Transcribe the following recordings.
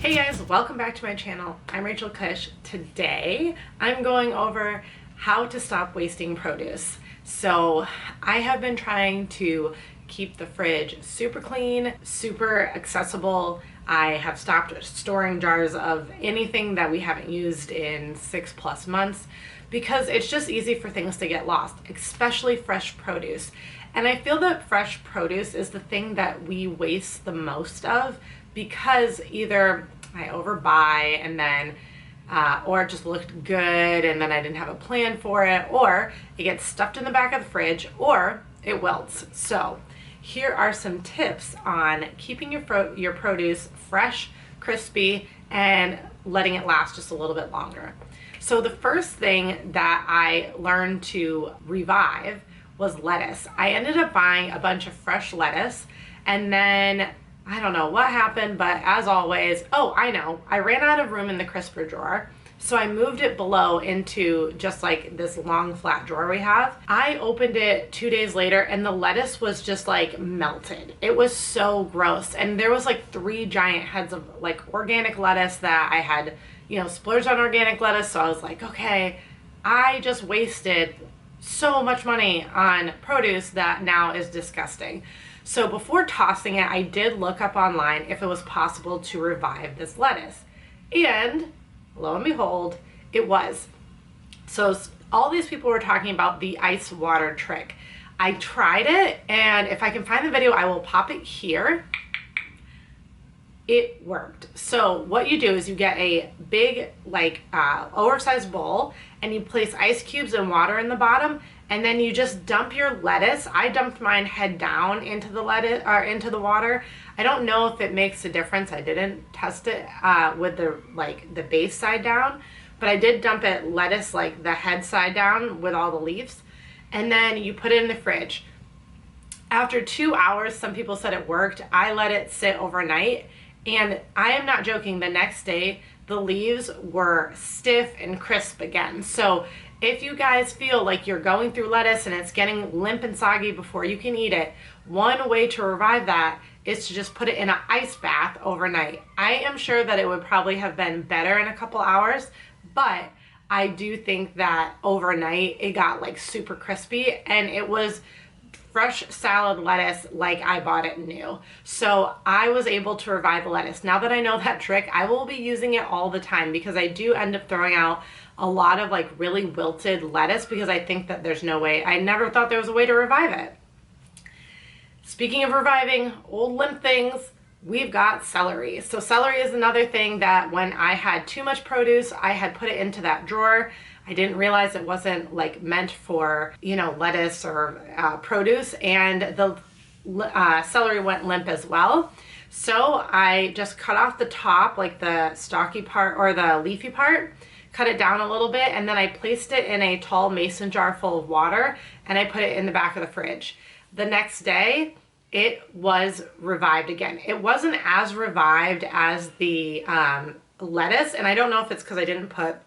Hey guys, welcome back to my channel. I'm Rachel Kush. Today I'm going over how to stop wasting produce. So I have been trying to keep the fridge super clean, super accessible. I have stopped storing jars of anything that we haven't used in 6+ months because it's just easy for things to get lost, especially fresh produce. And I feel that fresh produce is the thing that we waste the most of because either I overbuy and then or it just looked good and then I didn't have a plan for it, or it gets stuffed in the back of the fridge, or it wilts. So here are some tips on keeping your produce fresh, crispy, and letting it last just a little bit longer. So the first thing that I learned to revive was lettuce. I ended up buying a bunch of fresh lettuce, and then I don't know what happened, but as always, I know, I ran out of room in the crisper drawer. So I moved it below into just like this long flat drawer we have. I opened it 2 days later and the lettuce was just like melted. It was so gross. And there was like 3 giant heads of like organic lettuce that I had, splurged on organic lettuce. So I was like, okay, I just wasted so much money on produce that now is disgusting. So before tossing it, I did look up online if it was possible to revive this lettuce. And lo and behold, it was. So all these people were talking about the ice water trick. I tried it, and if I can find the video, I will pop it here. It worked. So what you do is you get a big, oversized bowl, and you place ice cubes and water in the bottom, and then you just dump your lettuce. I dumped mine head down into the lettuce or into the water. I don't know if it makes a difference. I didn't test it with the base side down, but I did dump it lettuce like the head side down with all the leaves, and then you put it in the fridge. After 2 hours, some people said it worked. I let it sit overnight, and I am not joking, the next day the leaves were stiff and crisp again. So if you guys feel like you're going through lettuce and it's getting limp and soggy before you can eat it, one way to revive that is to just put it in an ice bath overnight. I am sure that it would probably have been better in a couple hours, but I do think that overnight it got like super crispy, and it was fresh salad lettuce like I bought it new. So I was able to revive the lettuce. Now that I know that trick, I will be using it all the time because I do end up throwing out a lot of like really wilted lettuce because I think that there's no way. I never thought there was a way to revive it. Speaking of reviving old limp things, we've got celery. So celery is another thing that when I had too much produce, I had put it into that drawer. I didn't realize it wasn't like meant for, lettuce or produce, and the celery went limp as well. So I just cut off the top, like the stalky part or the leafy part, cut it down a little bit, and then I placed it in a tall mason jar full of water, and I put it in the back of the fridge. The next day, it was revived again. It wasn't as revived as the lettuce, and I don't know if it's because I didn't put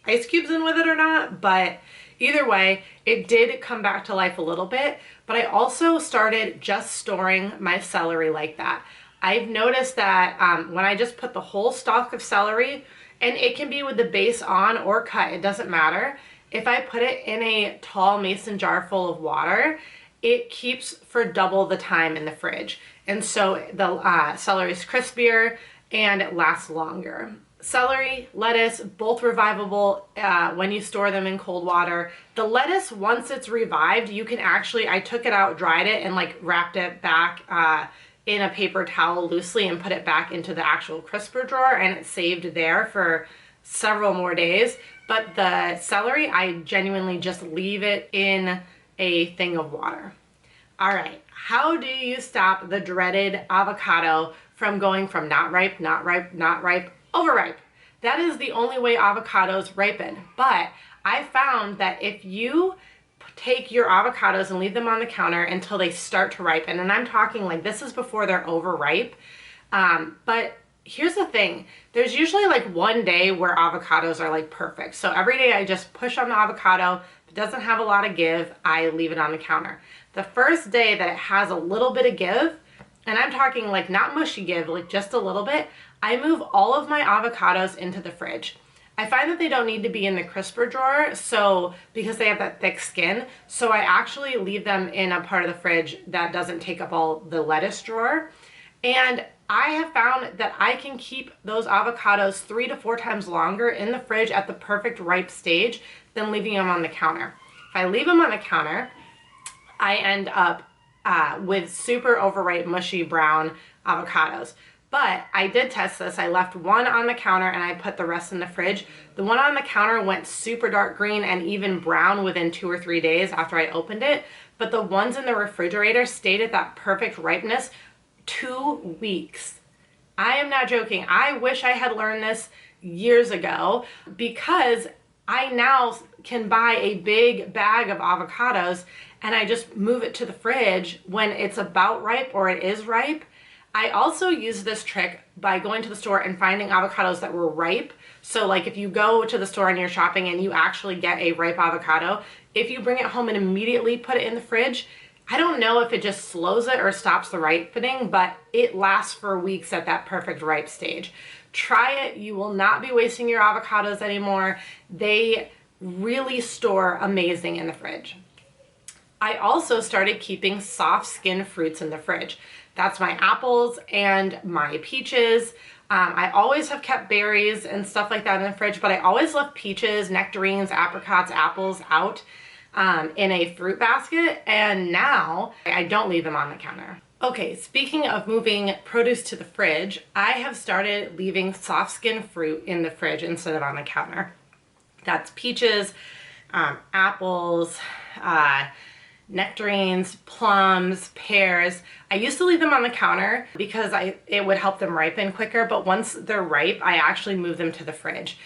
ice cubes in with it or not, but either way, it did come back to life a little bit. But I also started just storing my celery like that. I've noticed that when I just put the whole stalk of celery, and it can be with the base on or cut, it doesn't matter. If I put it in a tall mason jar full of water, it keeps for double the time in the fridge. And so the celery is crispier and it lasts longer. Celery, lettuce, both revivable when you store them in cold water. The lettuce, once it's revived, you can actually, I took it out, dried it, and like wrapped it back in a paper towel loosely and put it back into the actual crisper drawer, and it saved there for several more days. But the celery, I genuinely just leave it in a thing of water. All right, how do you stop the dreaded avocado from going from not ripe, not ripe, not ripe, overripe? That is the only way avocados ripen. But I found that if you take your avocados and leave them on the counter until they start to ripen, and I'm talking like this is before they're overripe, but here's the thing, there's usually like one day where avocados are like perfect. So every day I just push on the avocado. If it doesn't have a lot of give, I leave it on the counter. The first day that it has a little bit of give, and I'm talking like not mushy give, like just a little bit, I move all of my avocados into the fridge. I find that they don't need to be in the crisper drawer, so because they have that thick skin, so I actually leave them in a part of the fridge that doesn't take up all the lettuce drawer. And I have found that I can keep those avocados 3 to 4 times longer in the fridge at the perfect ripe stage than leaving them on the counter. If I leave them on the counter, I end up with super overripe, mushy brown avocados. But I did test this. I left one on the counter and I put the rest in the fridge. The one on the counter went super dark green and even brown within 2 or 3 days after I opened it. But the ones in the refrigerator stayed at that perfect ripeness 2 weeks. I am not joking. I wish I had learned this years ago, because I now can buy a big bag of avocados and I just move it to the fridge when it's about ripe or it is ripe. I also use this trick by going to the store and finding avocados that were ripe. So like if you go to the store and you're shopping and you actually get a ripe avocado, if you bring it home and immediately put it in the fridge, I don't know if it just slows it or stops the ripening, but it lasts for weeks at that perfect ripe stage. Try it. You will not be wasting your avocados anymore. They really store amazing in the fridge. I also started keeping soft skin fruits in the fridge. That's my apples and my peaches. I always have kept berries and stuff like that in the fridge, but I always left peaches, nectarines, apricots, apples out in a fruit basket, and now I don't leave them on the counter. Okay, speaking of moving produce to the fridge, I have started leaving soft skin fruit in the fridge instead of on the counter. That's peaches, apples, nectarines, plums, pears. I used to leave them on the counter because it would help them ripen quicker, but once they're ripe, I actually move them to the fridge.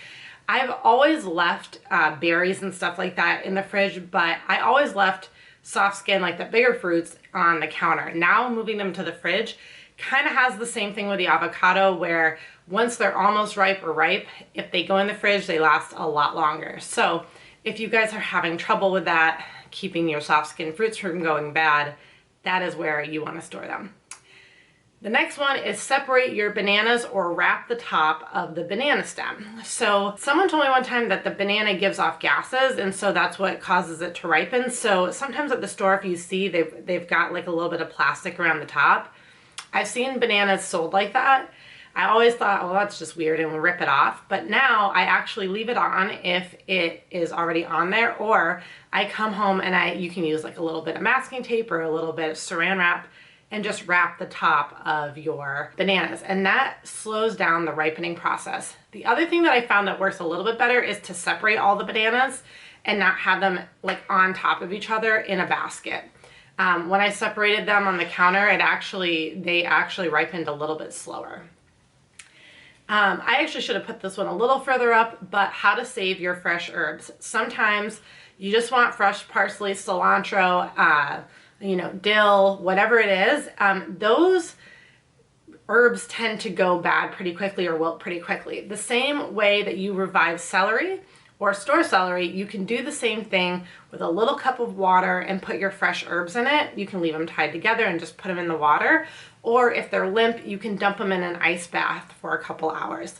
I've always left berries and stuff like that in the fridge, but I always left soft skin, like the bigger fruits, on the counter. Now moving them to the fridge kind of has the same thing with the avocado, where once they're almost ripe or ripe, if they go in the fridge, they last a lot longer. So if you guys are having trouble with that, keeping your soft skin fruits from going bad, that is where you want to store them. The next one is separate your bananas or wrap the top of the banana stem. So someone told me one time that the banana gives off gases, and so that's what causes it to ripen. So sometimes at the store, if you see, they've got like a little bit of plastic around the top. I've seen bananas sold like that. I always thought, well, that's just weird, and we'll rip it off. But now I actually leave it on if it is already on there, or I come home and you can use like a little bit of masking tape or a little bit of saran wrap and just wrap the top of your bananas. And that slows down the ripening process. The other thing that I found that works a little bit better is to separate all the bananas and not have them like on top of each other in a basket. When I separated them on the counter, they actually ripened a little bit slower. I actually should have put this one a little further up, but how to save your fresh herbs. Sometimes you just want fresh parsley, cilantro, dill, whatever it is. Those herbs tend to go bad pretty quickly or wilt pretty quickly. The same way that you revive celery or store celery, you can do the same thing with a little cup of water and put your fresh herbs in it. You can leave them tied together and just put them in the water. Or if they're limp, you can dump them in an ice bath for a couple hours.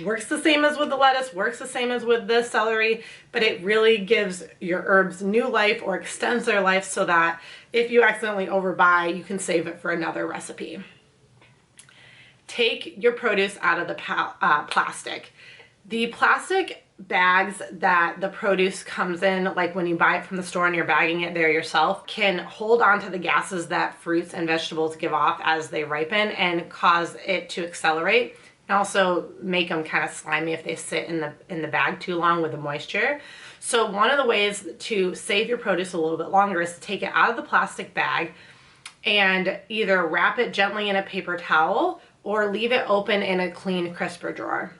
Works the same as with the lettuce, works the same as with the celery, but it really gives your herbs new life or extends their life so that if you accidentally overbuy, you can save it for another recipe. Take your produce out of the plastic. The plastic bags that the produce comes in, like when you buy it from the store and you're bagging it there yourself, can hold on to the gases that fruits and vegetables give off as they ripen and cause it to accelerate, and also make them kind of slimy if they sit in the bag too long with the moisture. So one of the ways to save your produce a little bit longer is to take it out of the plastic bag and either wrap it gently in a paper towel or leave it open in a clean crisper drawer.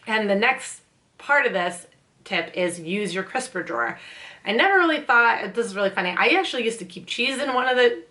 And the next part of this tip is use your crisper drawer. I never really thought, this is really funny, I actually used to keep cheese in one of the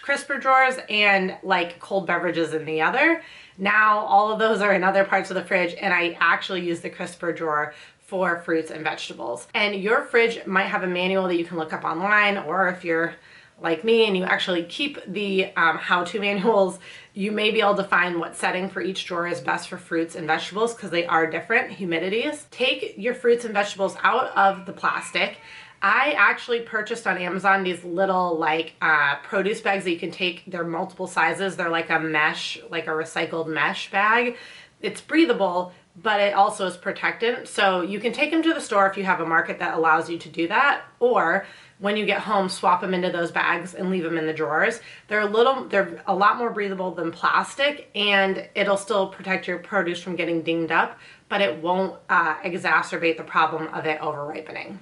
crisper drawers and like cold beverages in the other. Now all of those are in other parts of the fridge, and I actually use the crisper drawer for fruits and vegetables. And your fridge might have a manual that you can look up online, or if you're like me and you actually keep the how-to manuals, you may be able to find what setting for each drawer is best for fruits and vegetables because they are different humidities. Take your fruits and vegetables out of the plastic. I actually purchased on Amazon these little like produce bags that you can take. They're multiple sizes. They're like a mesh, like a recycled mesh bag. It's breathable, but it also is protectant. So you can take them to the store if you have a market that allows you to do that, or when you get home, swap them into those bags and leave them in the drawers. They're a lot more breathable than plastic, and it'll still protect your produce from getting dinged up, but it won't exacerbate the problem of it over ripening.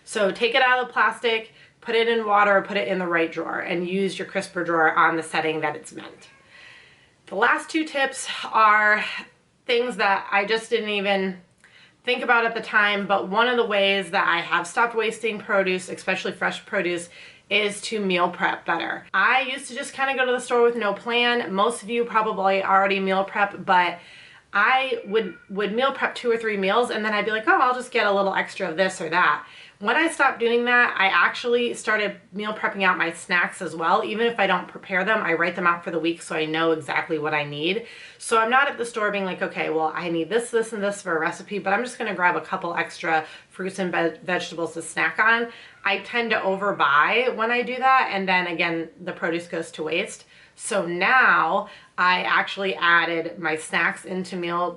So take it out of the plastic, put it in water, put it in the right drawer, and use your crisper drawer on the setting that it's meant. The last two tips are things that I just didn't even think about at the time, but one of the ways that I have stopped wasting produce, especially fresh produce, is to meal prep better. I used to just kind of go to the store with no plan. Most of you probably already meal prep, but I would meal prep 2 or 3 meals, and then I'd be like, oh, I'll just get a little extra of this or that. When I stopped doing that, I actually started meal prepping out my snacks as well. Even if I don't prepare them, I write them out for the week so I know exactly what I need. So I'm not at the store being like, okay, well, I need this, this, and this for a recipe, but I'm just gonna grab a couple extra fruits and vegetables to snack on. I tend to overbuy when I do that, and then again, the produce goes to waste. So now I actually added my snacks into meal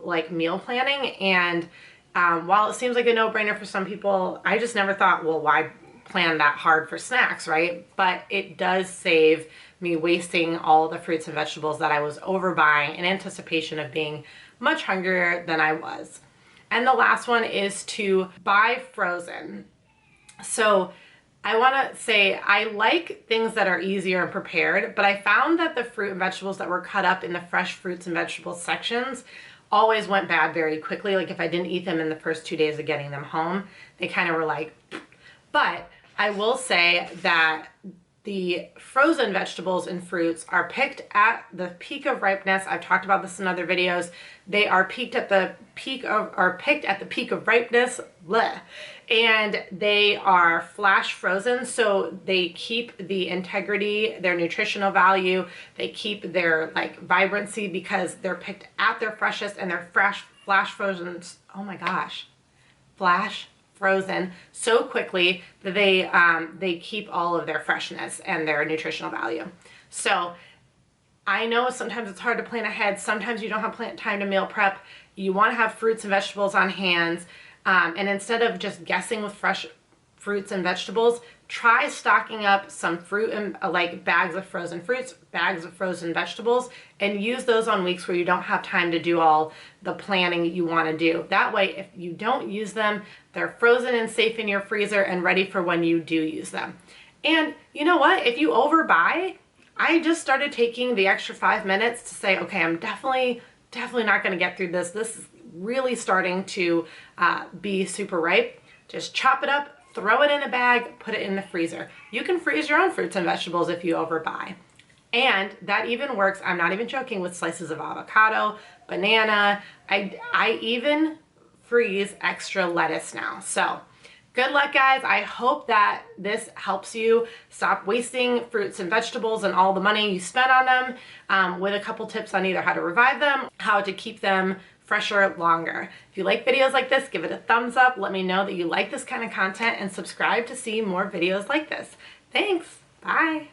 planning, and while it seems like a no-brainer for some people, I just never thought, well, why plan that hard for snacks, right? But it does save me wasting all the fruits and vegetables that I was overbuying in anticipation of being much hungrier than I was. And the last one is to buy frozen. So I want to say I like things that are easier and prepared, but I found that the fruit and vegetables that were cut up in the fresh fruits and vegetables sections always went bad very quickly. Like if I didn't eat them in the first 2 days of getting them home, they kind of were like, but I will say that the frozen vegetables and fruits are picked at the peak of ripeness. I've talked about this in other videos. They are picked at the peak of ripeness, bleh. And they are flash frozen, so they keep the integrity, their nutritional value, they keep their like vibrancy because they're picked at their freshest, and they're flash frozen. Oh my gosh, flash frozen so quickly that they keep all of their freshness and their nutritional value. So I know sometimes it's hard to plan ahead. Sometimes you don't have time to meal prep. You want to have fruits and vegetables on hand. And instead of just guessing with fresh fruits and vegetables, try stocking up some fruit and like bags of frozen fruits, bags of frozen vegetables, and use those on weeks where you don't have time to do all the planning you want to do. That way, if you don't use them, they're frozen and safe in your freezer and ready for when you do use them. And you know what? If you overbuy, I just started taking the extra 5 minutes to say, okay, I'm definitely not going to get through this. This is really starting to be super ripe. Just chop it up, throw it in a bag, put it in the freezer. You can freeze your own fruits and vegetables if you overbuy. And that even works, I'm not even joking, with slices of avocado, banana. I even freeze extra lettuce now. So good luck, guys. I hope that this helps you stop wasting fruits and vegetables and all the money you spent on them, with a couple tips on either how to revive them, how to keep them fresher longer. If you like videos like this, give it a thumbs up. Let me know that you like this kind of content and subscribe to see more videos like this. Thanks. Bye.